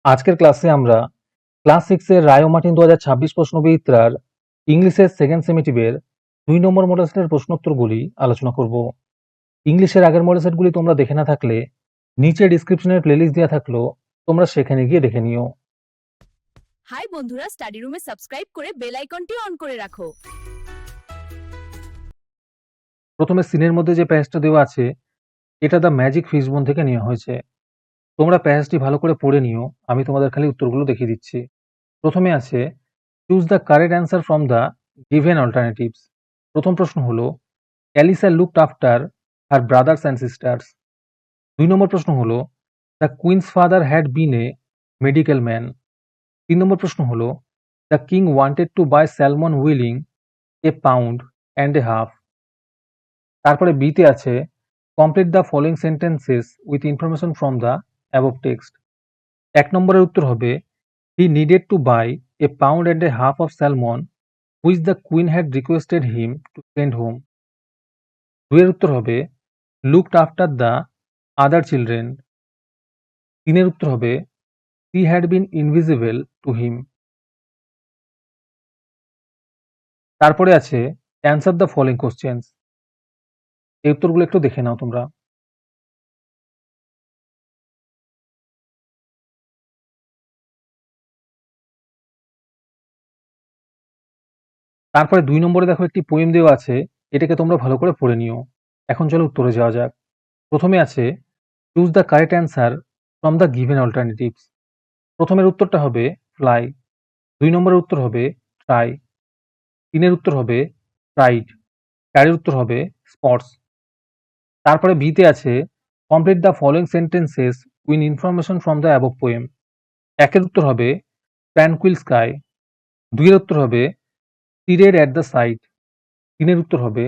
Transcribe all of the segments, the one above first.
আজকের ক্লাসে আমরা ক্লাস 6 এর রায় ও মার্টিন 2026 প্রশ্নবিচিত্রার ইংলিশের সেকেন্ড সেমিটিভের 2 নম্বর মডেল সেটের প্রশ্নোত্তরগুলি আলোচনা করব। ইংলিশের আগের মডেল সেটগুলি তোমরা দেখে না থাকলে নিচে ডেসক্রিপশনের প্লেলিস্ট দেওয়া থাকলো, তোমরা সেখানে গিয়ে দেখে নিও। হাই বন্ধুরা, স্টাডি রুমে সাবস্ক্রাইব করে বেল আইকনটি অন করে রাখো। প্রথমে সিনের মধ্যে যে প্যাসেজটা দেওয়া আছে এটা দ্য ম্যাজিক ফিশবোন থেকে নেওয়া হয়েছে। তোমরা প্যাসেজটি ভালো করে পড়ে নিও, আমি তোমাদের খালি উত্তরগুলো দেখিয়ে দিচ্ছি। প্রথমে আছে choose the correct answer from the given alternatives. প্রথম প্রশ্ন হলো Alisa looked after her brothers and sisters. 2 নম্বর প্রশ্ন হলো the queen's father had been a medical man. 3 নম্বর প্রশ্ন হলো the king wanted to buy salmon উইলিং a pound and a half. তারপরে বিতে আছে complete the following sentences with information from the above text. 1 নম্বরের উত্তর হবে he needed two by a pound and a half of salmon which the queen had requested him to send home. 2 এর উত্তর হবে looked after the other children. 3 এর উত্তর হবে she had been invisible to him। তারপরে আছে answer the following questions. এই উত্তরগুলো একটু দেখে নাও তোমরা। তারপরে 2 নম্বরে দেখো একটি পোয়েম দেওয়া আছে, এটাকে তোমরা ভালো করে পড়ে নিও। এখন চলো উত্তরে যাওয়া যাক। প্রথমে আছে choose the correct answer from the given alternatives. প্রথমের উত্তরটা হবে ফ্লাই। 2 নম্বরের উত্তর হবে ট্রাই। 3 এর উত্তর হবে প্রাইড। 4 এর উত্তর হবে স্পটস। তারপরে বিতে আছে complete the following sentences with information from the above poem. 1 এর উত্তর হবে ট্র্যাঙ্কুইল স্কাই। 2 এর উত্তর হবে সিটেড অ্যাট দ্য সাইড। 3 এর উত্তর হবে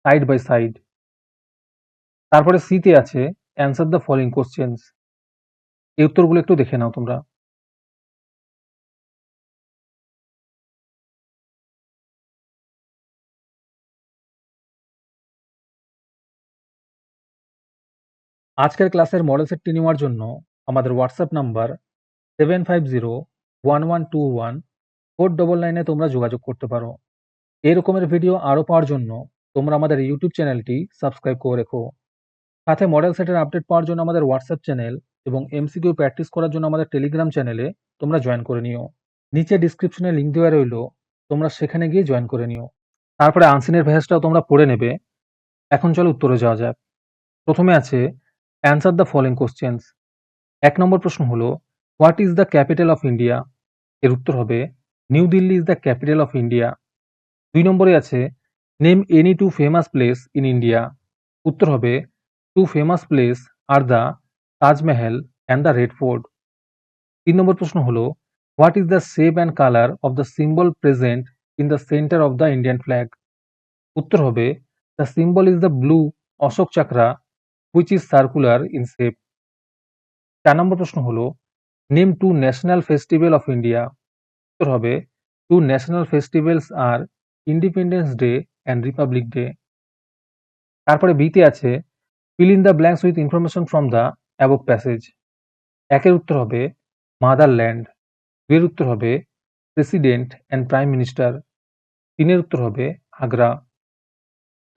সাইড বাই সাইড। তারপরে সিতে আছে অ্যান্সার দ্য ফলোইং কোশ্চেন্স। এই উত্তরগুলো একটু দেখে নাও তোমরা। আজকের ক্লাসের মডেল সেটটি নেওয়ার জন্য আমাদের হোয়াটসঅ্যাপ নাম্বার 750111 তোমরা যোগাযোগ করতে পারো। এই রকমের ভিডিও আরও পাওয়ার জন্য তোমরা আমাদের ইউটিউব চ্যানেলটি সাবস্ক্রাইব করে রেখো। সাথে মডেল সেটের আপডেট পাওয়ার জন্য আমাদের হোয়াটসঅ্যাপ চ্যানেল এবং এমসিকিউ প্র্যাকটিস করার জন্য আমাদের টেলিগ্রাম চ্যানেলে তোমরা জয়েন করে নিও। নিচে ডিসক্রিপশনে লিঙ্ক দেওয়া রইলো, তোমরা সেখানে গিয়ে জয়েন করে নিও। তারপরে আনসিনের ভ্যাসটাও তোমরা পড়ে নেবে। এখন চলো উত্তরে যাওয়া যাক। প্রথমে আছে অ্যান্সার দ্য ফলোইং কোশ্চেন্স। 1 নম্বর প্রশ্ন হলো what is the capital of India. এর উত্তর হবে New Delhi is the capital of India. 2 নম্বরে আছে name any two famous place in India. উত্তর হবে two famous place are the Taj Mahal and the red fort. 3 নম্বর প্রশ্ন হলো what is the shape and colour of the symbol present in the centre of the Indian flag. উত্তর হবে the symbol is the blue Ashoka Chakra which is circular in shape. 4 নম্বর প্রশ্ন হলো name two national festival of India. উত্তর হবে two national festivals are Independence Day and Republic Day. তারপরে বিতে আছে fill in the blanks with information from the above passage. 1 এর উত্তর হবে মাদারল্যান্ড। 2 এর উত্তর হবে প্রেসিডেন্ট অ্যান্ড প্রাইম মিনিস্টার। 3 এর উত্তর হবে আগ্রা।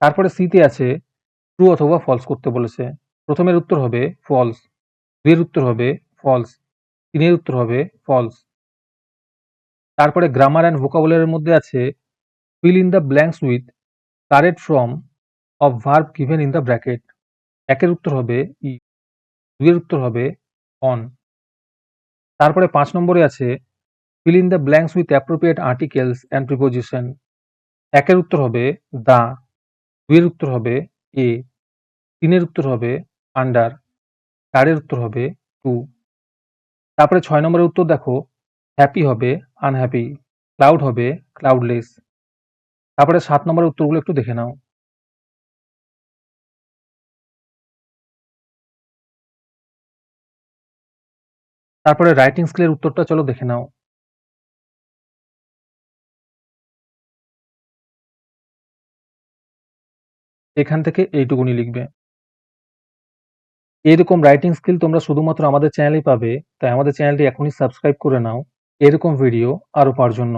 তারপরে সিতে আছে ট্রু অথবা ফলস করতে বলেছে। প্রথমের উত্তর হবে ফলস। 2 এর উত্তর হবে ফলস। 3 এর উত্তর হবে ফলস। তারপরে গ্রামার অ্যান্ড ভোকাবুলারির মধ্যে আছে fill in the blanks with correct form of verb given in the bracket. 1 এর উত্তর হবে ই। 2 এর উত্তর হবে অন। তারপরে 5 নম্বরে আছে fill in the blanks with appropriate articles and preposition. 1 এর উত্তর হবে দা। 2 এর উত্তর হবে এ। 3 এর উত্তর হবে আন্ডার। 4 এর উত্তর হবে টু। তারপরে 6 নম্বরের উত্তর দেখো হ্যাপি হবে আনহ্যাপি, ক্লাউড হবে ক্লাউডলেস। তারপরে 7 নম্বরের উত্তরগুলো একটু দেখে নাও। তারপরে রাইটিং স্কিলের উত্তরটা চলো দেখে নাও। এখান থেকে এইটুকুনি লিখবে। এরকম রাইটিং স্কিল তোমরা শুধুমাত্র আমাদের চ্যানেলেই পাবে, তাই আমাদের চ্যানেলটি এখনই সাবস্ক্রাইব করে নাও এরকম ভিডিও আরও পাওয়ার জন্য।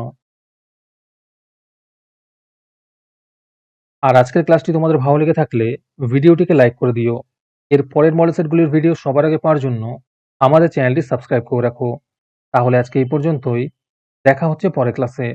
আর আজকের ক্লাসটি তোমাদের ভালো লেগে থাকলে ভিডিওটিকে লাইক করে দিও। এর পরের মডেল সেটগুলির ভিডিও সবার আগে পাওয়ার জন্য আমাদের চ্যানেলটি সাবস্ক্রাইব করে রাখো। তাহলে আজকে এই পর্যন্তই, দেখা হচ্ছে পরের ক্লাসে।